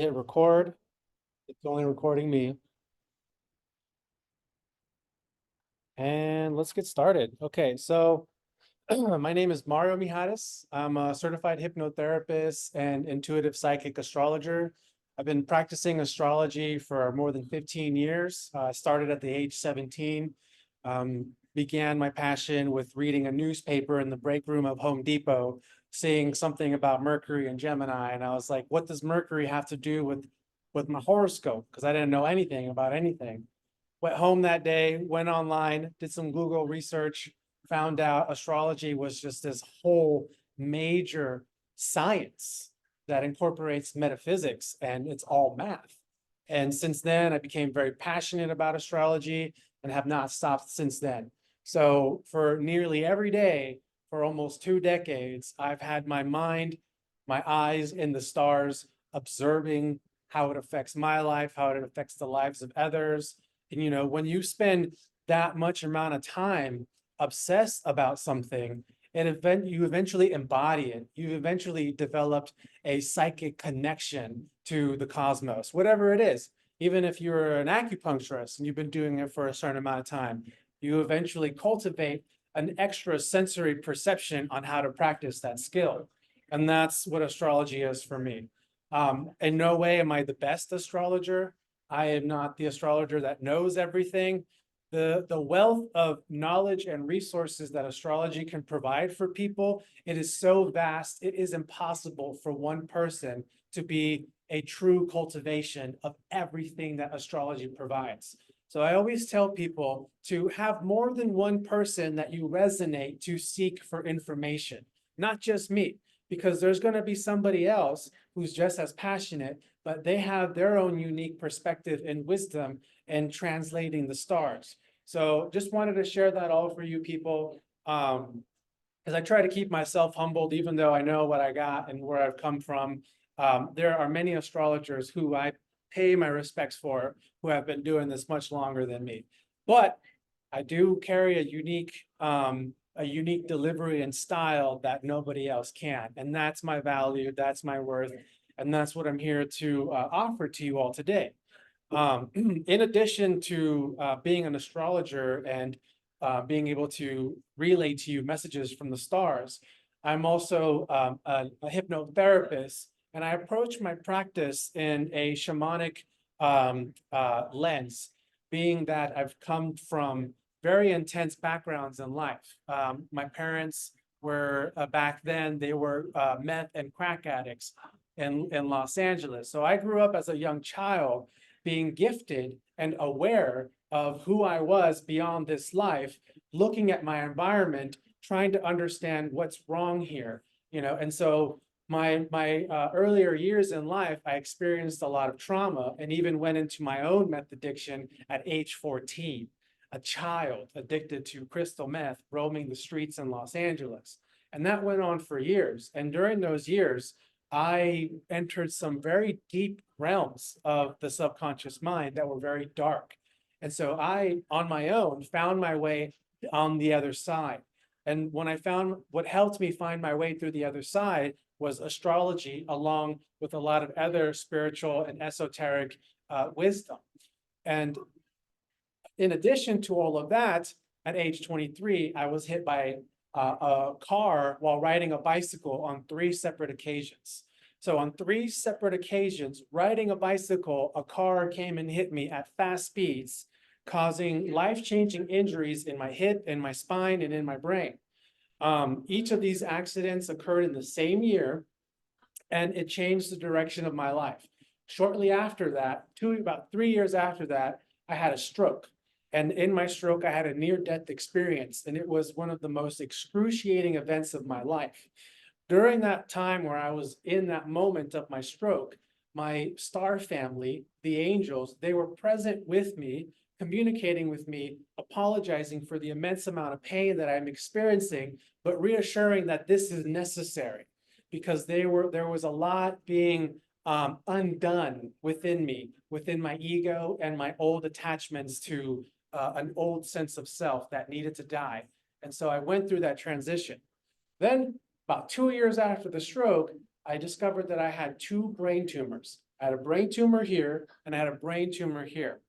Hit record. It's only recording me. And let's get started. Okay, so my name is Mario Mijares. I'm a certified hypnotherapist and intuitive psychic astrologer. I've been practicing astrology for more than 15 years. I started at the age 17. Began my passion with reading a newspaper in the break room of Home Depot, seeing something about Mercury and Gemini. And I was like, what does Mercury have to do with my horoscope? Because I didn't know anything about anything. Went home that day, went online, did some Google research, found out astrology was just this whole major science that incorporates metaphysics, and it's all math. And since then, I became very passionate about astrology and have not stopped since then. So for nearly every day, for almost 2 decades, I've had my mind, my eyes in the stars, observing how it affects my life, how it affects the lives of others. And, when you spend that much amount of time obsessed about something, you eventually embody it. You've eventually developed a psychic connection to the cosmos, whatever it is. Even if you're an acupuncturist and you've been doing it for a certain amount of time, you eventually cultivate an extra sensory perception on how to practice that skill. And that's what astrology is for me. In no way am I the best astrologer. I am not the astrologer that knows everything. The wealth of knowledge and resources that astrology can provide for people, it is so vast, it is impossible for one person to be a true cultivation of everything that astrology provides. So I always tell people to have more than one person that you resonate to seek for information, not just me, because there's going to be somebody else who's just as passionate, but they have their own unique perspective and wisdom in translating the stars. So just wanted to share that all for you people, because I try to keep myself humbled, even though I know what I got and where I've come from. There are many astrologers who I pay my respects for, who have been doing this much longer than me. But I do carry a unique delivery and style that nobody else can. And that's my value, that's my worth, and that's what I'm here to offer to you all today. In addition to being an astrologer and being able to relay to you messages from the stars, I'm also a hypnotherapist, and I approach my practice in a shamanic lens, being that I've come from very intense backgrounds in life. My parents were, back then, they were meth and crack addicts in Los Angeles. So I grew up as a young child being gifted and aware of who I was beyond this life, looking at my environment, trying to understand what's wrong here, and so my earlier years in life, I experienced a lot of trauma and even went into my own meth addiction at age 14, a child addicted to crystal meth roaming the streets in Los Angeles. And that went on for years. And during those years, I entered some very deep realms of the subconscious mind that were very dark. And so I, on my own, found my way on the other side. And when I found what helped me find my way through the other side was astrology, along with a lot of other spiritual and esoteric wisdom. And in addition to all of that, at age 23, I was hit by a car while riding a bicycle on 3 separate occasions. So on 3 separate occasions, riding a bicycle, a car came and hit me at fast speeds, causing life-changing injuries in my hip, in my spine, and in my brain. Each of these accidents occurred in the same year, and it changed the direction of my life. Shortly after that, about 3 years after that, I had a stroke. And in my stroke, I had a near-death experience, and it was one of the most excruciating events of my life. During that time where I was in that moment of my stroke, my star family, the angels, they were present with me, communicating with me, apologizing for the immense amount of pain that I'm experiencing, but reassuring that this is necessary, because there was a lot being undone within me, within my ego and my old attachments to an old sense of self that needed to die. And so I went through that transition. Then about 2 years after the stroke, I discovered that I had 2 brain tumors. I had a brain tumor here, and I had a brain tumor here.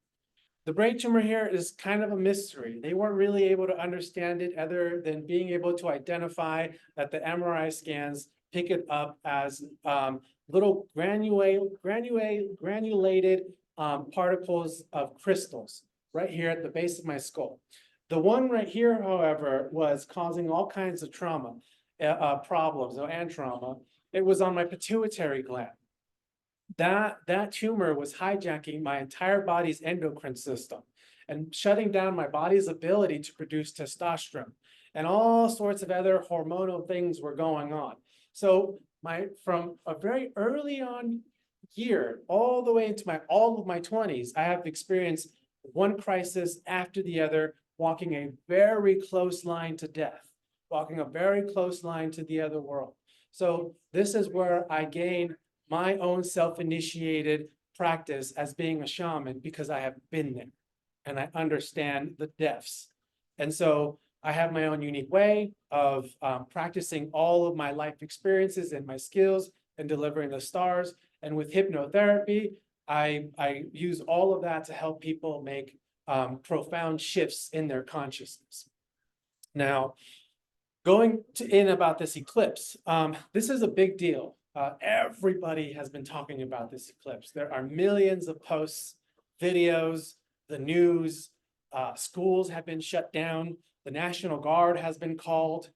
The brain tumor here is kind of a mystery. They weren't really able to understand it other than being able to identify that the MRI scans pick it up as little granulated particles of crystals right here at the base of my skull. The one right here, however, was causing all kinds of trauma, problems and trauma. It was on my pituitary gland. That tumor was hijacking my entire body's endocrine system and shutting down my body's ability to produce testosterone, and all sorts of other hormonal things were going on. So from a very early on year all the way into all of my 20s, I have experienced one crisis after the other, walking a very close line to death, walking a very close line to the other world. So this is where I gained my own self-initiated practice as being a shaman, because I have been there and I understand the depths. And so I have my own unique way of practicing all of my life experiences and my skills and delivering the stars. And with hypnotherapy, I use all of that to help people make profound shifts in their consciousness. Now, going in about this eclipse, this is a big deal. Everybody has been talking about this eclipse. There are millions of posts, videos, the news, schools have been shut down. The National Guard has been called.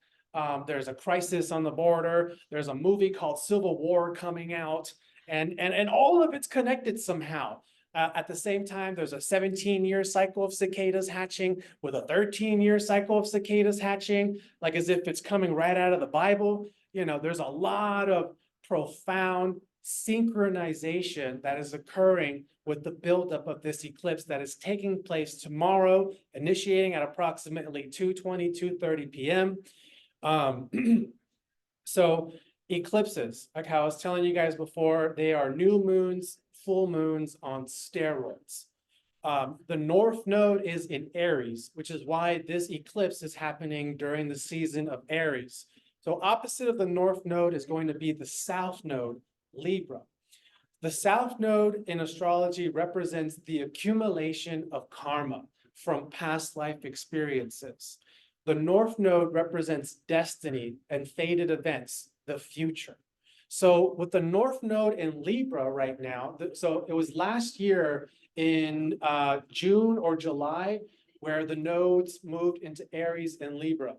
There's a crisis on the border. There's a movie called Civil War coming out, and all of it's connected somehow. At the same time, there's a 17-year cycle of cicadas hatching with a 13-year cycle of cicadas hatching, like as if it's coming right out of the Bible. You know, there's a lot of profound synchronization that is occurring with the buildup of this eclipse that is taking place tomorrow, initiating at approximately 2:20, 2:30 p.m. So eclipses, like how I was telling you guys before, they are new moons, full moons on steroids. The North Node is in Aries, which is why this eclipse is happening during the season of Aries. So opposite of the North Node is going to be the South Node, Libra. The South Node in astrology represents the accumulation of karma from past life experiences. The North Node represents destiny and fated events, the future. So with the North Node in Libra right now, so it was last year in June or July where the nodes moved into Aries and Libra.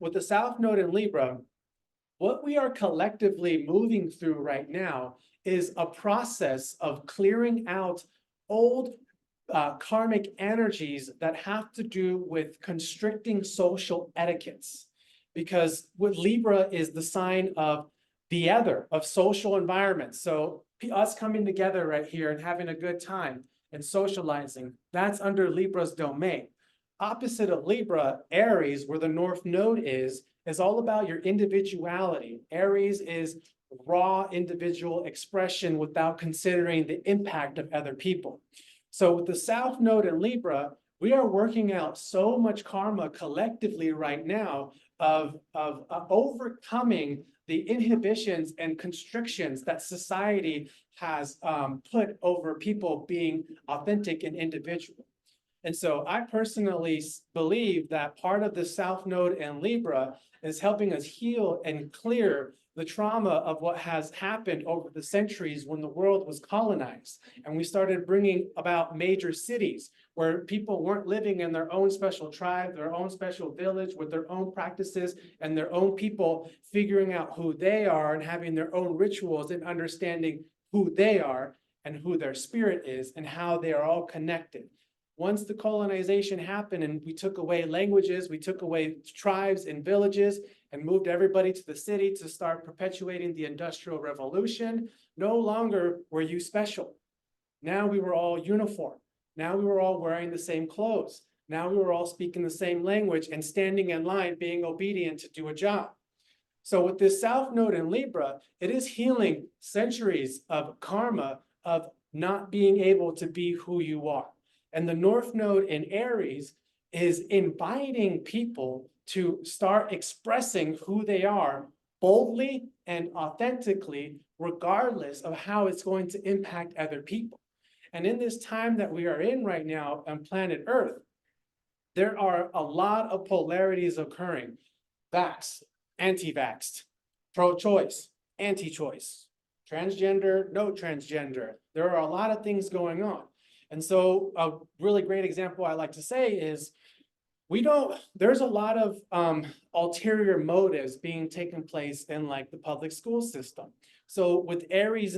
With the South Node in Libra, what we are collectively moving through right now is a process of clearing out old karmic energies that have to do with constricting social etiquettes. Because with Libra is the sign of the other, of social environments. So us coming together right here and having a good time and socializing, that's under Libra's domain. Opposite of Libra, Aries, where the North Node is all about your individuality. Aries is raw individual expression without considering the impact of other people. So with the South Node in Libra, we are working out so much karma collectively right now of overcoming the inhibitions and constrictions that society has put over people being authentic and individual. And so I personally believe that part of the South Node in Libra is helping us heal and clear the trauma of what has happened over the centuries when the world was colonized. And we started bringing about major cities where people weren't living in their own special tribe, their own special village with their own practices and their own people figuring out who they are and having their own rituals and understanding who they are and who their spirit is and how they are all connected. Once the colonization happened and we took away languages, we took away tribes and villages and moved everybody to the city to start perpetuating the Industrial Revolution, no longer were you special. Now we were all uniform. Now we were all wearing the same clothes. Now we were all speaking the same language and standing in line, being obedient to do a job. So with this South Node in Libra, it is healing centuries of karma of not being able to be who you are. And the North Node in Aries is inviting people to start expressing who they are boldly and authentically, regardless of how it's going to impact other people. And in this time that we are in right now on planet Earth, there are a lot of polarities occurring. Vax, anti-vaxxed, pro-choice, anti-choice, transgender, no transgender. There are a lot of things going on. And so a really great example I like to say is there's a lot of ulterior motives being taken place in like the public school system. So with Aries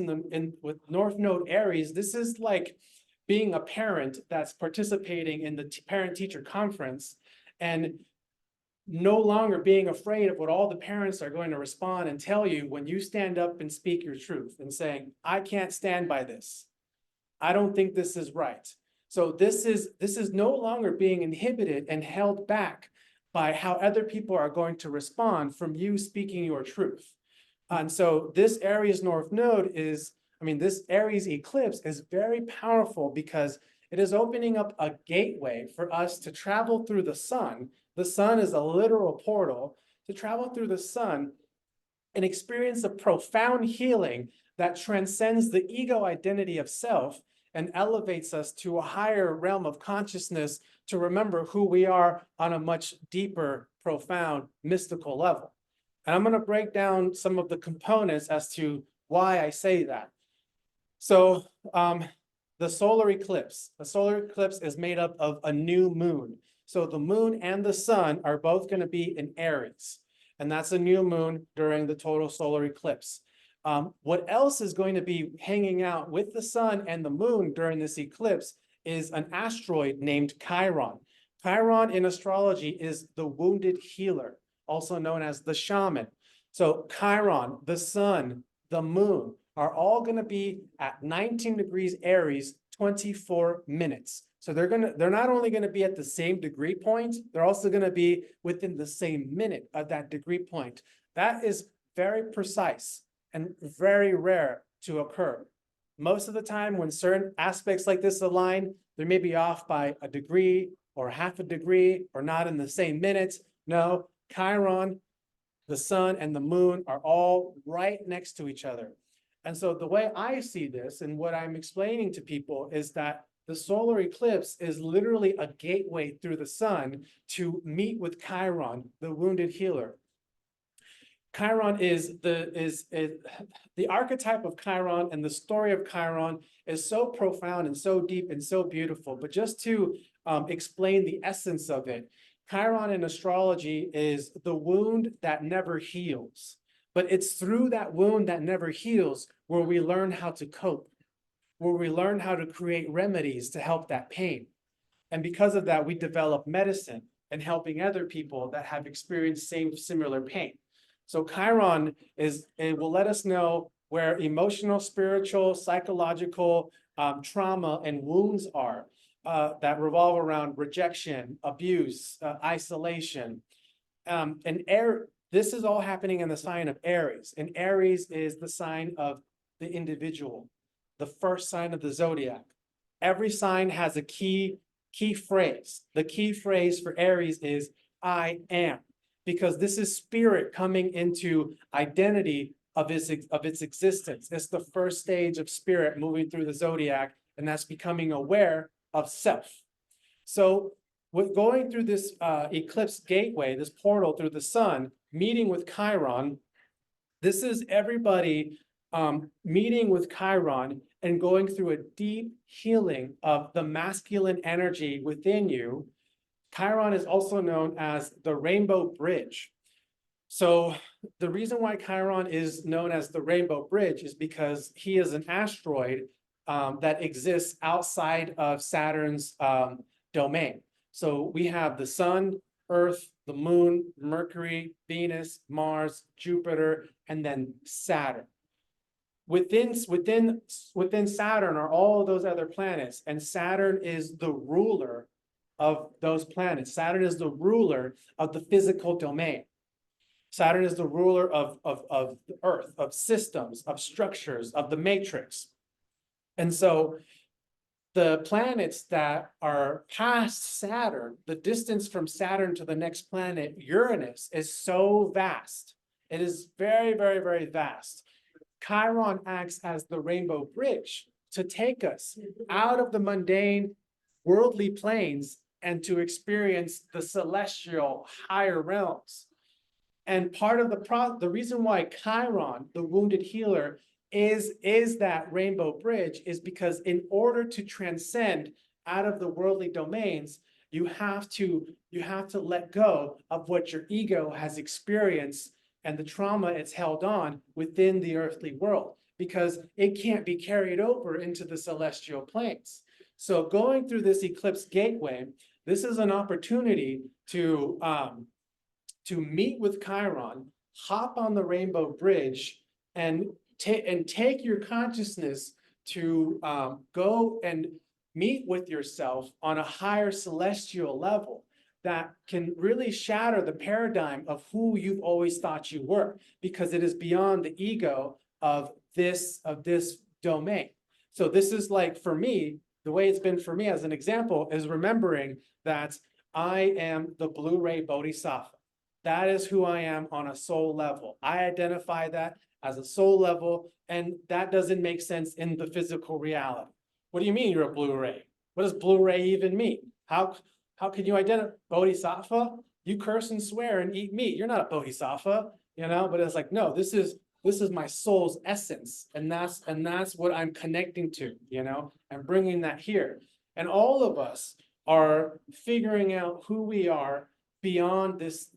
with North Node Aries, this is like being a parent that's participating in the parent-teacher conference and no longer being afraid of what all the parents are going to respond and tell you when you stand up and speak your truth and saying, I can't stand by this. I don't think this is right. So this is no longer being inhibited and held back by how other people are going to respond from you speaking your truth. And so this Aries North Node this Aries eclipse is very powerful because it is opening up a gateway for us to travel through the sun. The sun is a literal portal to travel through the sun and experience a profound healing that transcends the ego identity of self and elevates us to a higher realm of consciousness to remember who we are on a much deeper, profound, mystical level. And I'm going to break down some of the components as to why I say that. So the solar eclipse is made up of a new moon. So the moon and the sun are both going to be in Aries, and that's a new moon during the total solar eclipse. What else is going to be hanging out with the sun and the moon during this eclipse is an asteroid named Chiron. Chiron in astrology is the wounded healer, also known as the shaman. So Chiron, the sun, the moon are all going to be at 19 degrees Aries, 24 minutes. So they're not only going to be at the same degree point, they're also going to be within the same minute of that degree point. That is very precise and very rare to occur. Most of the time when certain aspects like this align, they may be off by a degree or half a degree or not in the same minutes. No, Chiron, the sun, and the moon are all right next to each other. And so the way I see this and what I'm explaining to people is that the solar eclipse is literally a gateway through the sun to meet with Chiron, the wounded healer. Chiron is the archetype of Chiron, and the story of Chiron is so profound and so deep and so beautiful. But just to explain the essence of it, Chiron in astrology is the wound that never heals. But it's through that wound that never heals where we learn how to cope, where we learn how to create remedies to help that pain. And because of that, we develop medicine and helping other people that have experienced similar pain. So Chiron it will let us know where emotional, spiritual, psychological trauma and wounds are that revolve around rejection, abuse, isolation. This is all happening in the sign of Aries. And Aries is the sign of the individual, the first sign of the zodiac. Every sign has a key phrase. The key phrase for Aries is I am, because this is spirit coming into identity of its existence. It's the first stage of spirit moving through the zodiac, and that's becoming aware of self. So with going through this eclipse gateway, this portal through the sun, meeting with Chiron, this is everybody meeting with Chiron and going through a deep healing of the masculine energy within you. Chiron is also known as the Rainbow Bridge. So the reason why Chiron is known as the Rainbow Bridge is because he is an asteroid that exists outside of Saturn's domain. So we have the sun, Earth, the moon, Mercury, Venus, Mars, Jupiter, and then Saturn. Within Saturn are all of those other planets, and Saturn is the ruler of those planets. Saturn is the ruler of the physical domain. Saturn is the ruler of the Earth, of systems, of structures, of the matrix. And so the planets that are past Saturn, the distance from Saturn to the next planet, Uranus, is so vast. It is very, very, very vast. Chiron acts as the rainbow bridge to take us out of the mundane worldly planes and to experience the celestial higher realms. And part of the reason why Chiron, the wounded healer, is that rainbow bridge is because in order to transcend out of the worldly domains, you have to let go of what your ego has experienced and the trauma it's held on within the earthly world, because it can't be carried over into the celestial planes. So going through this eclipse gateway, this is an opportunity to meet with Chiron, hop on the rainbow bridge, and take your consciousness to go and meet with yourself on a higher celestial level that can really shatter the paradigm of who you've always thought you were, because it is beyond the ego of this domain. So this is like, for me, the way it's been for me as an example is remembering that I am the Blu-ray Bodhisattva. That is who I am on a soul level. I identify that as a soul level, and that doesn't make sense in the physical reality. What do you mean you're a Blu-ray? What does Blu-ray even mean? How can you identify Bodhisattva? You curse and swear and eat meat. You're not a Bodhisattva, you know. But it's like, no, this is my soul's essence, and that's what I'm connecting to, you know, and bringing that here. And all of us are figuring out who we are beyond this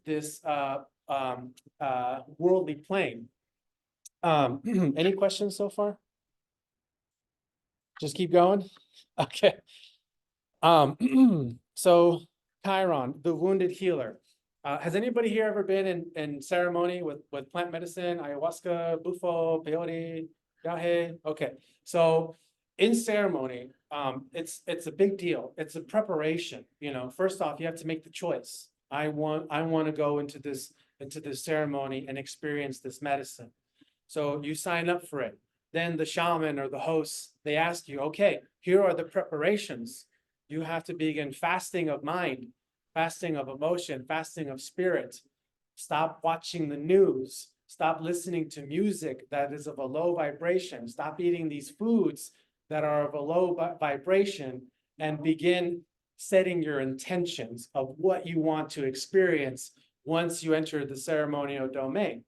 worldly plane. Any questions so far? Just keep going. Okay. So Chiron, the wounded healer. Has anybody here ever been in ceremony with plant medicine, ayahuasca, bufo, peyote, yahe? Okay, so in ceremony, it's a big deal. It's a preparation. You know, first off, you have to make the choice. I want to go into this ceremony and experience this medicine. So you sign up for it. Then the shaman or the host, they ask you, okay, here are the preparations. You have to begin fasting of mind, fasting of emotion, fasting of spirit. Stop watching the news. Stop listening to music that is of a low vibration. Stop eating these foods that are of a low vibration, and begin setting your intentions of what you want to experience once you enter the ceremonial domain.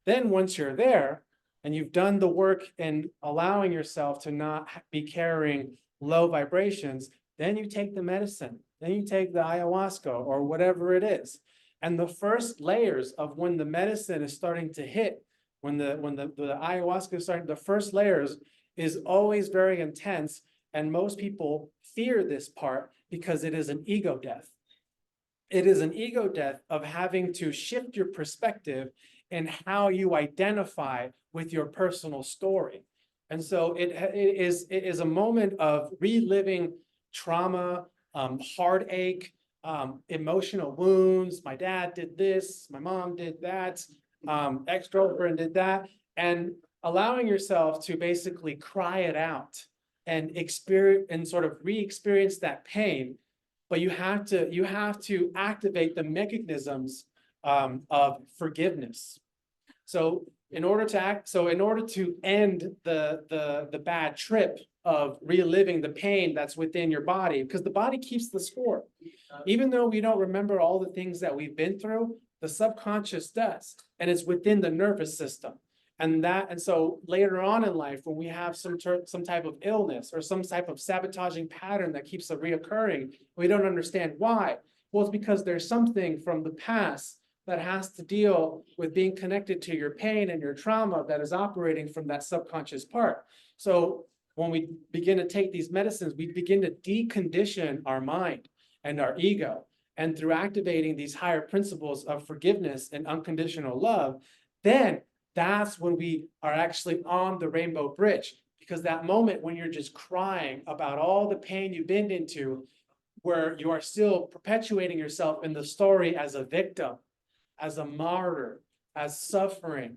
Then once you're there and you've done the work in allowing yourself to not be carrying low vibrations, then you take the medicine, then you take the ayahuasca or whatever it is. And the first layers of when the medicine is starting to hit, when the ayahuasca is starting, the first layers is always very intense. And most people fear this part because it is an ego death. It is an ego death of having to shift your perspective and how you identify with your personal story. And so it is a moment of reliving trauma, heartache, emotional wounds. My dad did this, my mom did that, ex-girlfriend did that, and allowing yourself to basically cry it out and experience and sort of re-experience that pain. But you have to activate the mechanisms of forgiveness. So in order to end the bad trip of reliving the pain that's within your body, because the body keeps the score. Even though we don't remember all the things that we've been through, the subconscious does, and it's within the nervous system. And so later on in life, when we have some type of illness or some type of sabotaging pattern that keeps reoccurring, we don't understand why. Well, it's because there's something from the past that has to deal with being connected to your pain and your trauma that is operating from that subconscious part. So when we begin to take these medicines, we begin to decondition our mind and our ego. And through activating these higher principles of forgiveness and unconditional love, then that's when we are actually on the rainbow bridge. Because that moment when you're just crying about all the pain you've been into, where you are still perpetuating yourself in the story as a victim, as a martyr, as suffering.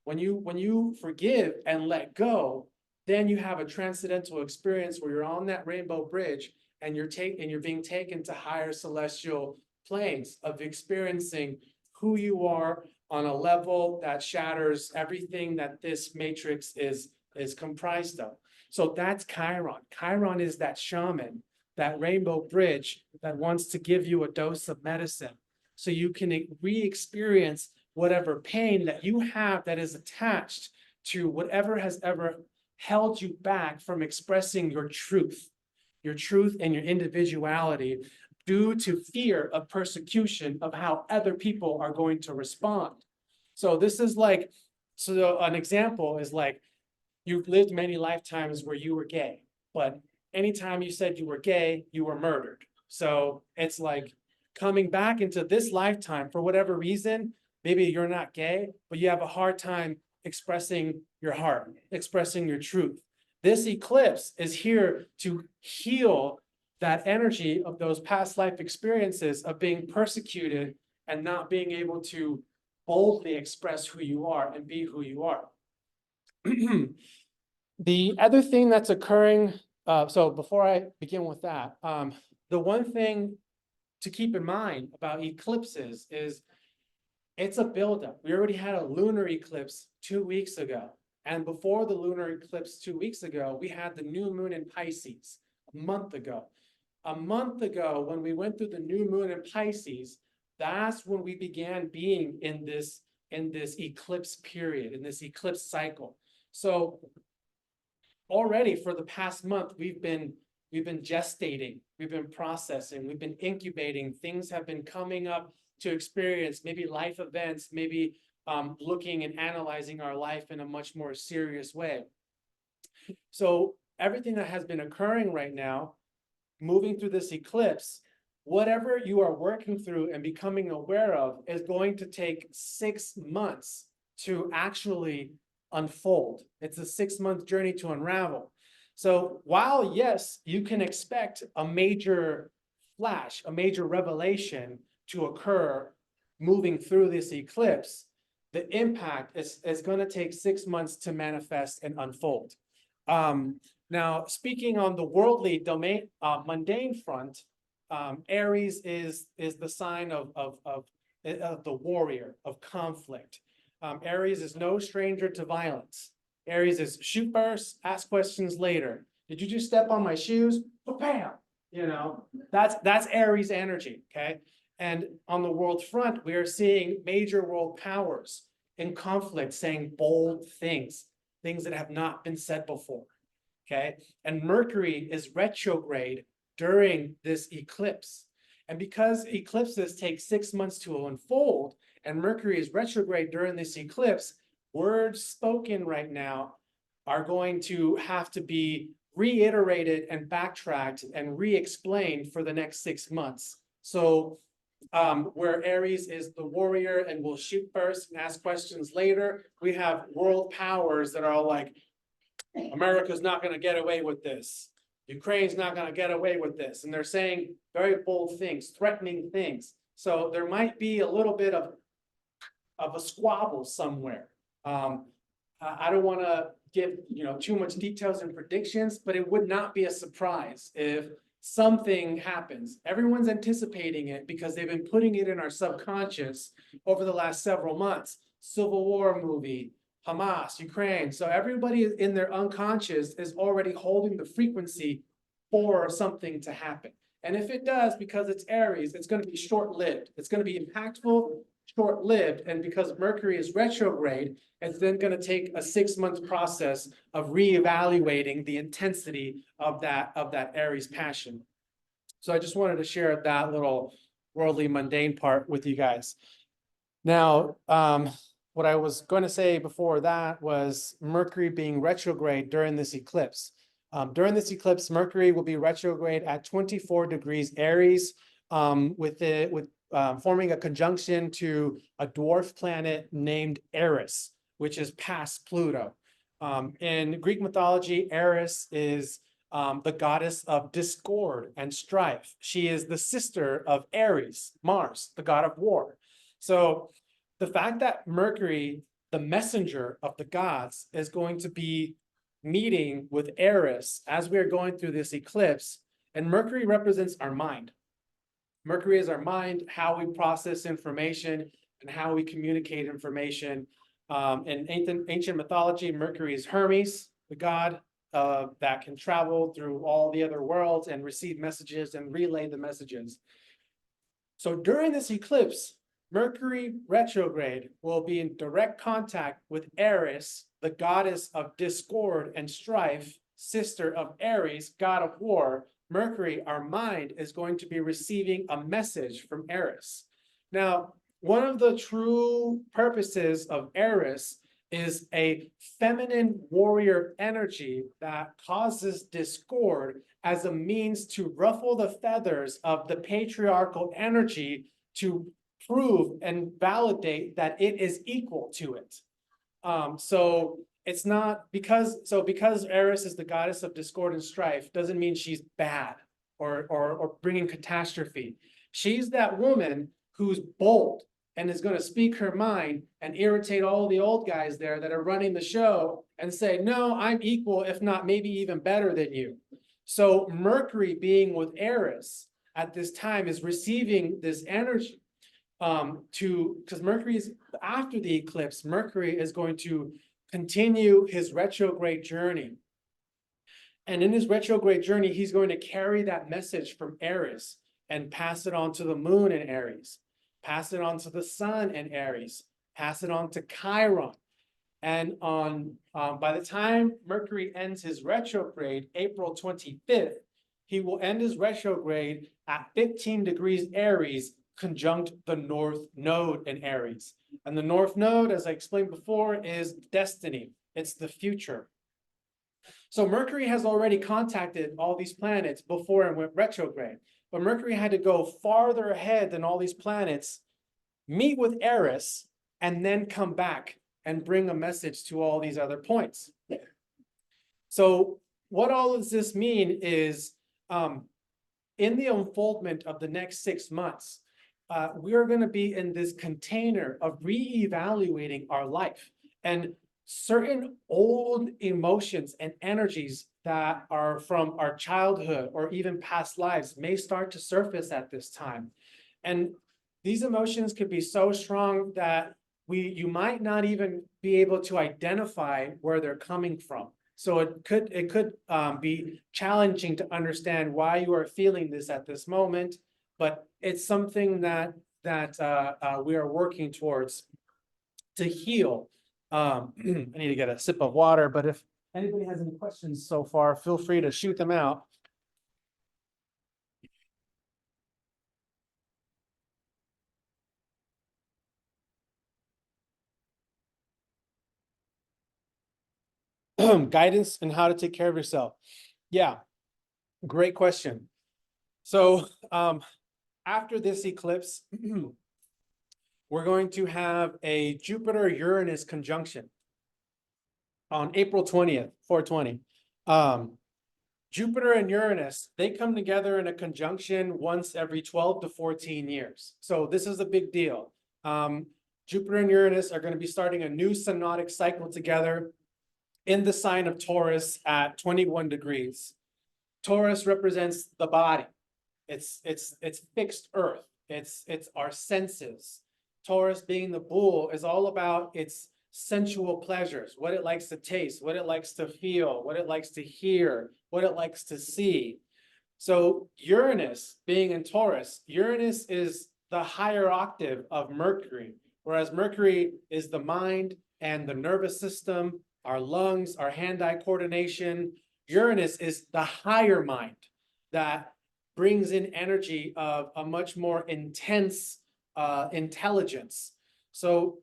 When you forgive and let go, then you have a transcendental experience where you're on that rainbow bridge and you're being taken to higher celestial planes of experiencing who you are on a level that shatters everything that this matrix is comprised of. So that's Chiron. Chiron is that shaman, that rainbow bridge that wants to give you a dose of medicine so you can re-experience whatever pain that you have that is attached to whatever has ever held you back from expressing your truth and your individuality due to fear of persecution of how other people are going to respond. So this is like, so an example is like, you've lived many lifetimes where you were gay, but anytime you said you were gay, you were murdered. So it's like coming back into this lifetime for whatever reason, maybe you're not gay, but you have a hard time expressing your heart, expressing your truth. This eclipse is here to heal that energy of those past life experiences of being persecuted and not being able to boldly express who you are and be who you are. The other thing that's occurring, so before I begin with that, the one thing to keep in mind about eclipses is it's a buildup. We already had a lunar eclipse 2 weeks ago. And before the lunar eclipse 2 weeks ago, we had the new moon in Pisces a month ago. A month ago, when we went through the new moon in Pisces, that's when we began being in this eclipse period, in this eclipse cycle. So already for the past month, we've been gestating, we've been processing, we've been incubating. Things have been coming up to experience, maybe life events, maybe looking and analyzing our life in a much more serious way. So everything that has been occurring right now, moving through this eclipse, whatever you are working through and becoming aware of is going to take 6 months to actually unfold. It's a 6-month journey to unravel. So while, yes, you can expect a major flash, a major revelation to occur moving through this eclipse, the impact is going to take 6 months to manifest and unfold. Now, speaking on the worldly domain, mundane front, Aries is the sign of the warrior, of conflict. Aries is no stranger to violence. Aries is shoot first, ask questions later. Did you just step on my shoes? Bam! You know, that's Aries energy, okay? And on the world front, we are seeing major world powers in conflict saying bold things that have not been said before, okay? And Mercury is retrograde during this eclipse. And because eclipses take 6 months to unfold, and Mercury is retrograde during this eclipse, words spoken right now are going to have to be reiterated and backtracked and re-explained for the next 6 months. So where Aries is the warrior and will shoot first and ask questions later, we have world powers that are all like, America's not going to get away with this. Ukraine's not going to get away with this. And they're saying very bold things, threatening things. So there might be a little bit of a squabble somewhere. I don't want to give too much details and predictions, but it would not be a surprise if something happens. Everyone's anticipating it because they've been putting it in our subconscious over the last several months. Civil War movie, Hamas, Ukraine. So everybody in their unconscious is already holding the frequency for something to happen. And if it does, because it's Aries, it's going to be short-lived. It's going to be impactful, short-lived. And because Mercury is retrograde, it's then going to take a 6-month process of reevaluating the intensity of that Aries passion. So I just wanted to share that little worldly mundane part with you guys. Now, what I was going to say before that was Mercury being retrograde during this eclipse. During this eclipse, Mercury will be retrograde at 24 degrees Aries, forming a conjunction to a dwarf planet named Eris, which is past Pluto. In Greek mythology, Eris is the goddess of discord and strife. She is the sister of Ares, Mars, the god of war. So the fact that Mercury, the messenger of the gods, is going to be meeting with Eris as we are going through this eclipse, and Mercury represents our mind. Mercury is our mind, how we process information, and how we communicate information. In ancient mythology, Mercury is Hermes, the god that can travel through all the other worlds and receive messages and relay the messages. So during this eclipse, Mercury retrograde will be in direct contact with Eris, the goddess of discord and strife, sister of Ares, god of war. Mercury, our mind, is going to be receiving a message from Eris. Now, one of the true purposes of Eris is a feminine warrior energy that causes discord as a means to ruffle the feathers of the patriarchal energy to prove and validate that it is equal to it. So it's not because Eris is the goddess of discord and strife doesn't mean she's bad or bringing catastrophe. She's that woman who's bold and is going to speak her mind and irritate all the old guys there that are running the show and say, no, I'm equal, if not maybe even better than you. So Mercury being with Eris at this time is receiving this energy because Mercury is, after the eclipse, Mercury is going to continue his retrograde journey. And in his retrograde journey, he's going to carry that message from Eris and pass it on to the moon in Aries, pass it on to the sun in Aries, pass it on to Chiron. And by the time Mercury ends his retrograde, April 25th, he will end his retrograde at 15 degrees Aries, conjunct the North Node in Aries. And the North Node, as I explained before, is destiny. It's the future. So Mercury has already contacted all these planets before it went retrograde. But Mercury had to go farther ahead than all these planets, meet with Eris, and then come back and bring a message to all these other points. So what all does this mean is, in the unfoldment of the next 6 months, we are going to be in this container of reevaluating our life, and certain old emotions and energies that are from our childhood or even past lives may start to surface at this time. And these emotions could be so strong that you might not even be able to identify where they're coming from. So it could be challenging to understand why you are feeling this at this moment, but it's something that we are working towards to heal. I need to get a sip of water, but if anybody has any questions so far, feel free to shoot them out. Guidance and how to take care of yourself. Yeah, great question. So after this eclipse, we're going to have a Jupiter-Uranus conjunction on April 20th, 420. Jupiter and Uranus, they come together in a conjunction once every 12 to 14 years. So this is a big deal. Jupiter and Uranus are going to be starting a new synodic cycle together in the sign of Taurus at 21 degrees. Taurus represents the body. It's fixed earth. It's our senses. Taurus, being the bull, is all about its sensual pleasures, what it likes to taste, what it likes to feel, what it likes to hear, what it likes to see. So Uranus, being in Taurus, Uranus is the higher octave of Mercury, whereas Mercury is the mind and the nervous system, our lungs, our hand-eye coordination. Uranus is the higher mind that brings in energy of a much more intense intelligence. So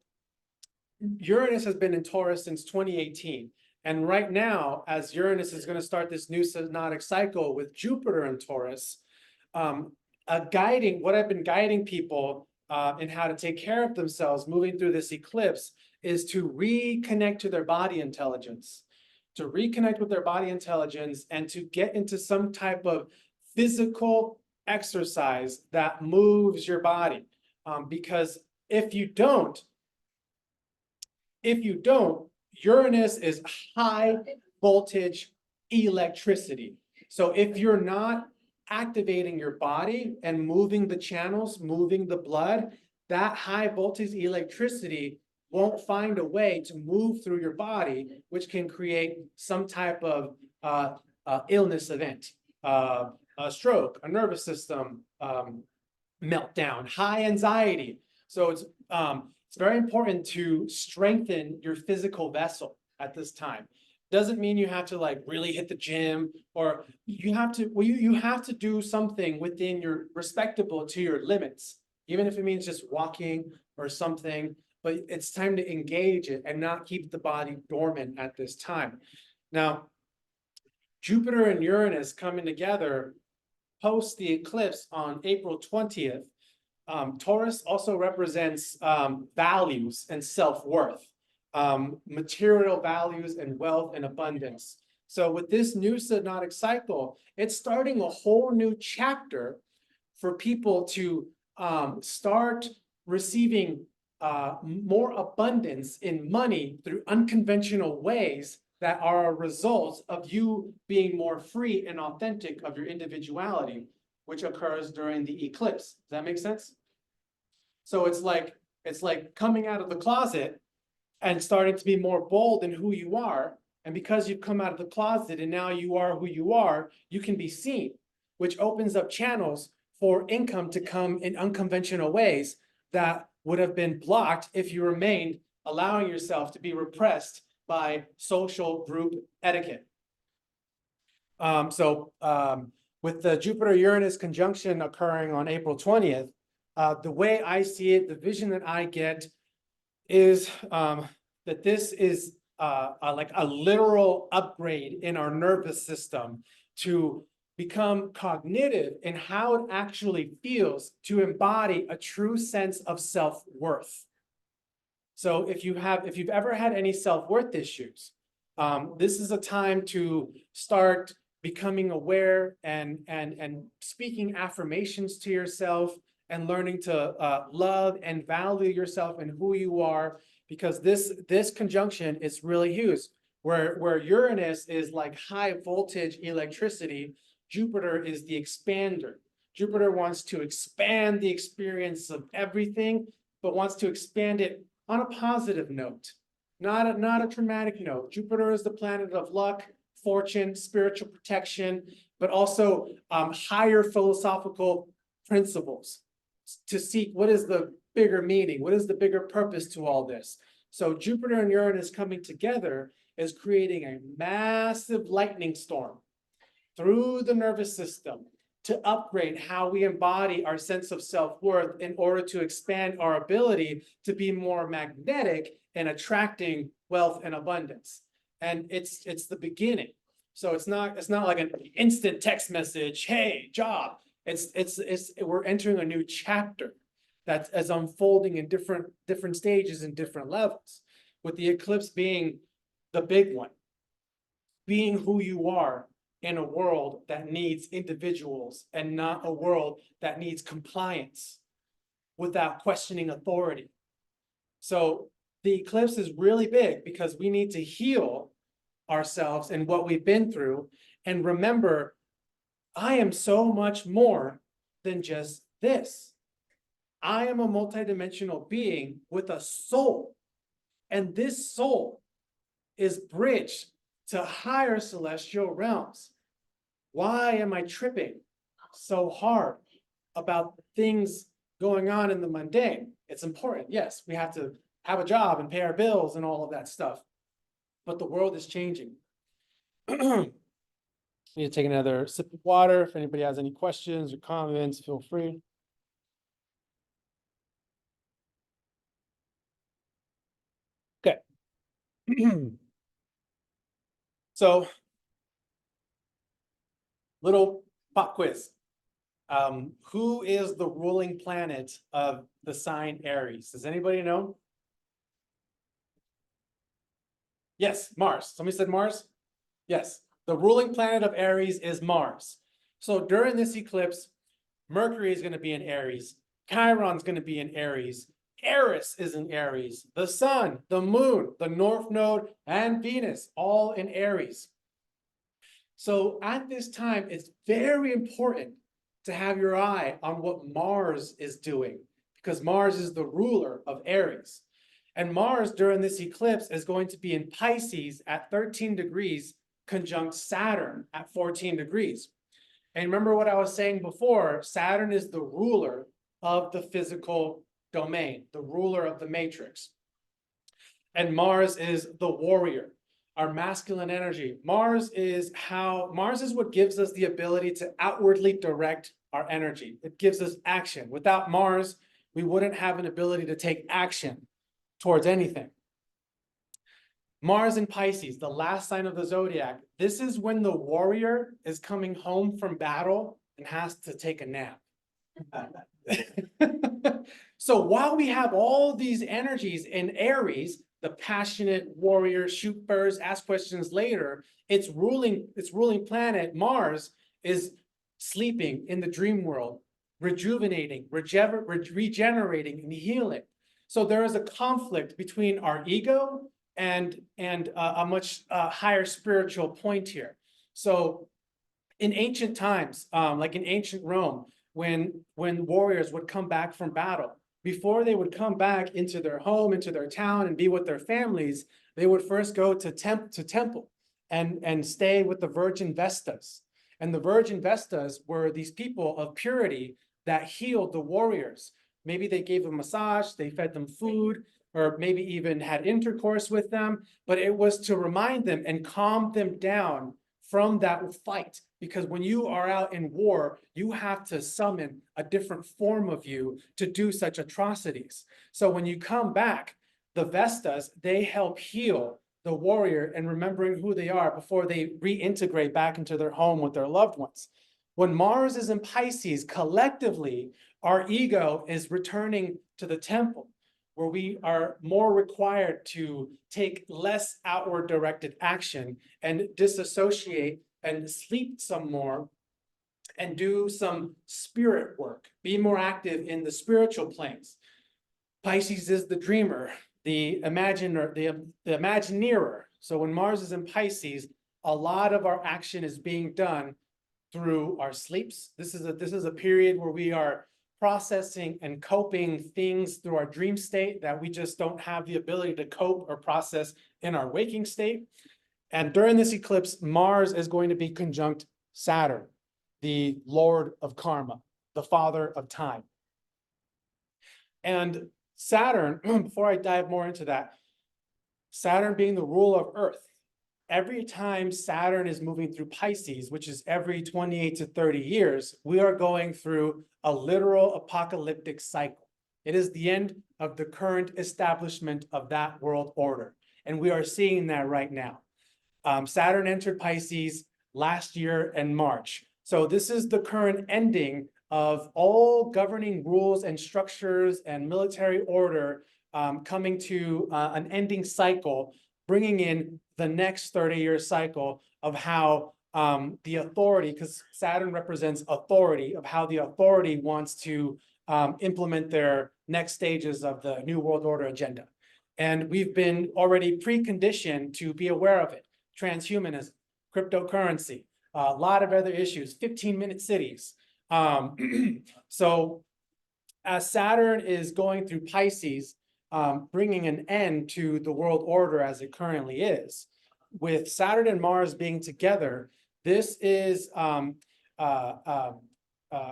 Uranus has been in Taurus since 2018. And right now, as Uranus is going to start this new synodic cycle with Jupiter in Taurus, what I've been guiding people in how to take care of themselves moving through this eclipse is to reconnect to their body intelligence, to reconnect with their body intelligence and to get into some type of physical exercise that moves your body. Because if you don't, Uranus is high voltage electricity. So if you're not activating your body and moving the channels, moving the blood, that high voltage electricity won't find a way to move through your body, which can create some type of illness event, a stroke, a nervous system meltdown, high anxiety. So it's very important to strengthen your physical vessel at this time. Doesn't mean you have to like really hit the gym, or you have to, well, you have to do something within your respectable to your limits, even if it means just walking or something, but it's time to engage it and not keep the body dormant at this time. Now, Jupiter and Uranus coming together post the eclipse on April 20th. Taurus also represents values and self-worth, material values and wealth and abundance. So with this new synodic cycle, it's starting a whole new chapter for people to start receiving more abundance in money through unconventional ways that are a result of you being more free and authentic of your individuality, which occurs during the eclipse. Does that make sense? So it's like coming out of the closet and starting to be more bold in who you are. And because you've come out of the closet and now you are who you are, you can be seen, which opens up channels for income to come in unconventional ways that would have been blocked if you remained allowing yourself to be repressed by social group etiquette. With the Jupiter-Uranus conjunction occurring on April 20th, the way I see it, the vision that I get is that this is like a literal upgrade in our nervous system to become cognitive in how it actually feels to embody a true sense of self-worth. So if you've ever had any self-worth issues, this is a time to start becoming aware and speaking affirmations to yourself and learning to love and value yourself and who you are, because this conjunction is really huge. Where Uranus is like high voltage electricity, Jupiter is the expander. Jupiter wants to expand the experience of everything, but wants to expand it on a positive note, not a traumatic note. Jupiter is the planet of luck, fortune, spiritual protection, but also higher philosophical principles to seek what is the bigger meaning, what is the bigger purpose to all this. So Jupiter and Uranus coming together is creating a massive lightning storm through the nervous system to upgrade how we embody our sense of self-worth in order to expand our ability to be more magnetic and attracting wealth and abundance. And it's the beginning. So it's not like an instant text message, hey, job. We're entering a new chapter that's as unfolding in different stages and different levels, with the eclipse being the big one, being who you are in a world that needs individuals and not a world that needs compliance without questioning authority. So the eclipse is really big because we need to heal ourselves and what we've been through and remember, I am so much more than just this. I am a multidimensional being with a soul, and this soul is bridged to higher celestial realms. Why am I tripping so hard about things going on in the mundane? It's important. Yes, we have to have a job and pay our bills and all of that stuff. But the world is changing. Need to take another sip of water. If anybody has any questions or comments, feel free. Okay. So, little pop quiz. Who is the ruling planet of the sign Aries? Does anybody know? Yes, Mars. Somebody said Mars? Yes. The ruling planet of Aries is Mars. So during this eclipse, Mercury is going to be in Aries. Chiron's going to be in Aries. Eris is in Aries. The Sun, the Moon, the North Node, and Venus, all in Aries. So at this time, it's very important to have your eye on what Mars is doing, because Mars is the ruler of Aries. And Mars during this eclipse is going to be in Pisces at 13 degrees conjunct Saturn at 14 degrees. And remember what I was saying before, Saturn is the ruler of the physical domain, the ruler of the matrix. And Mars is the warrior, our masculine energy. Mars is what gives us the ability to outwardly direct our energy. It gives us action. Without Mars, we wouldn't have an ability to take action towards anything. Mars in Pisces, the last sign of the zodiac. This is when the warrior is coming home from battle and has to take a nap. So while we have all these energies in Aries, the passionate warrior, shoot first, ask questions later, its ruling planet, Mars, is sleeping in the dream world, rejuvenating, regenerating, and healing. So there is a conflict between our ego and a much higher spiritual point here. So in ancient times, like in ancient Rome, when warriors would come back from battle, before they would come back into their home, into their town, and be with their families, they would first go to temple and stay with the Virgin Vestas. And the Virgin Vestas were these people of purity that healed the warriors. Maybe they gave them a massage, they fed them food, or maybe even had intercourse with them, but it was to remind them and calm them down from that fight. Because when you are out in war, you have to summon a different form of you to do such atrocities. So when you come back, the Vestas, they help heal the warrior and remembering who they are before they reintegrate back into their home with their loved ones. When Mars is in Pisces, collectively, our ego is returning to the temple, where we are more required to take less outward directed action and disassociate and sleep some more and do some spirit work, be more active in the spiritual planes. Pisces is the dreamer, the imaginer, the imagineer. So when Mars is in Pisces, a lot of our action is being done through our sleeps. This is a period where we are processing and coping things through our dream state that we just don't have the ability to cope or process in our waking state. And during this eclipse, Mars is going to be conjunct Saturn, the Lord of Karma, the father of time. And Saturn, before I dive more into that, Saturn being the ruler of Earth, every time Saturn is moving through Pisces, which is every 28 to 30 years, we are going through a literal apocalyptic cycle. It is the end of the current establishment of that world order. And we are seeing that right now. Saturn entered Pisces last year in March. So this is the current ending of all governing rules and structures and military order coming to an ending cycle, bringing in the next 30-year cycle of how the authority, because Saturn represents authority, of how the authority wants to implement their next stages of the New World Order agenda. And we've been already preconditioned to be aware of it. Transhumanism, cryptocurrency, a lot of other issues, 15-minute cities. So as Saturn is going through Pisces, bringing an end to the world order as it currently is, with Saturn and Mars being together, this is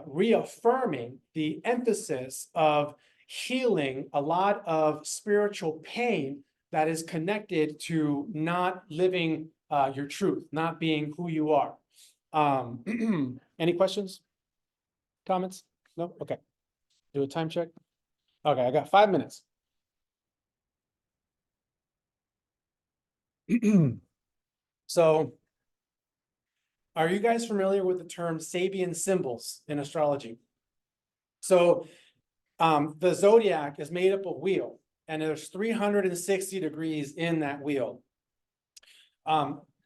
reaffirming the emphasis of healing a lot of spiritual pain that is connected to not living your truth, not being who you are. Any questions? Comments? No? Okay. Do a time check. Okay, I got 5 minutes. So, are you guys familiar with the term Sabian symbols in astrology? So, the zodiac is made up of wheel, and there's 360 degrees in that wheel.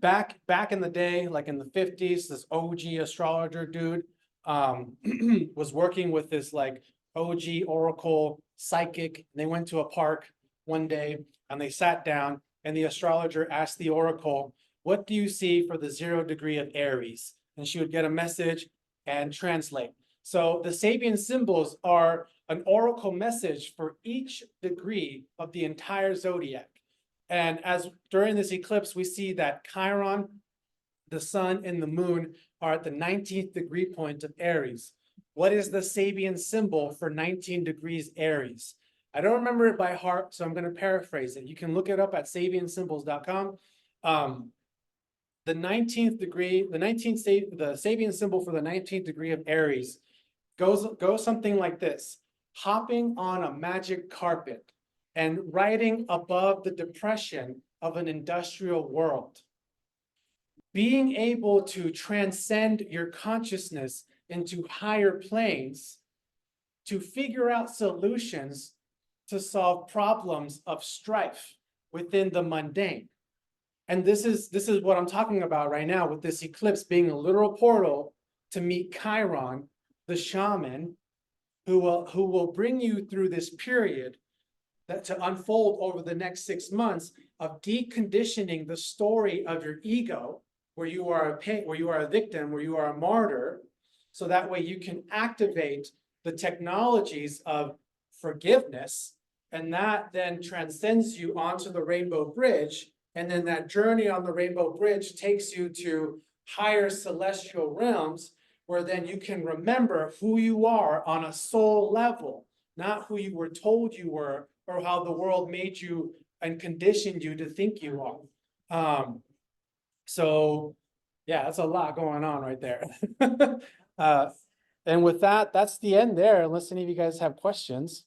Back in the day, like in the 50s, this OG astrologer dude was working with this like OG oracle psychic. And they went to a park one day and they sat down, and the astrologer asked the oracle, "What do you see for the 0 degree of Aries?" And she would get a message and translate. So the Sabian symbols are an oracle message for each degree of the entire zodiac. And as during this eclipse, we see that Chiron, the sun, and the moon are at the 19th degree point of Aries. What is the Sabian symbol for 19 degrees Aries? I don't remember it by heart, so I'm going to paraphrase it. You can look it up at sabiansymbols.com. The 19th degree, the Sabian symbol for the 19th degree of Aries goes something like this: hopping on a magic carpet and riding above the depression of an industrial world. Being able to transcend your consciousness into higher planes to figure out solutions to solve problems of strife within the mundane. And this is what I'm talking about right now, with this eclipse being a literal portal to meet Chiron, the shaman, who will bring you through this period that to unfold over the next 6 months of deconditioning the story of your ego, where you are a victim, where you are a martyr, so that way you can activate the technologies of forgiveness, and that then transcends you onto the rainbow bridge. And then that journey on the rainbow bridge takes you to higher celestial realms, where then you can remember who you are on a soul level, not who you were told you were, or how the world made you and conditioned you to think you are. So yeah, that's a lot going on right there. And with that, that's the end there, unless any of you guys have questions.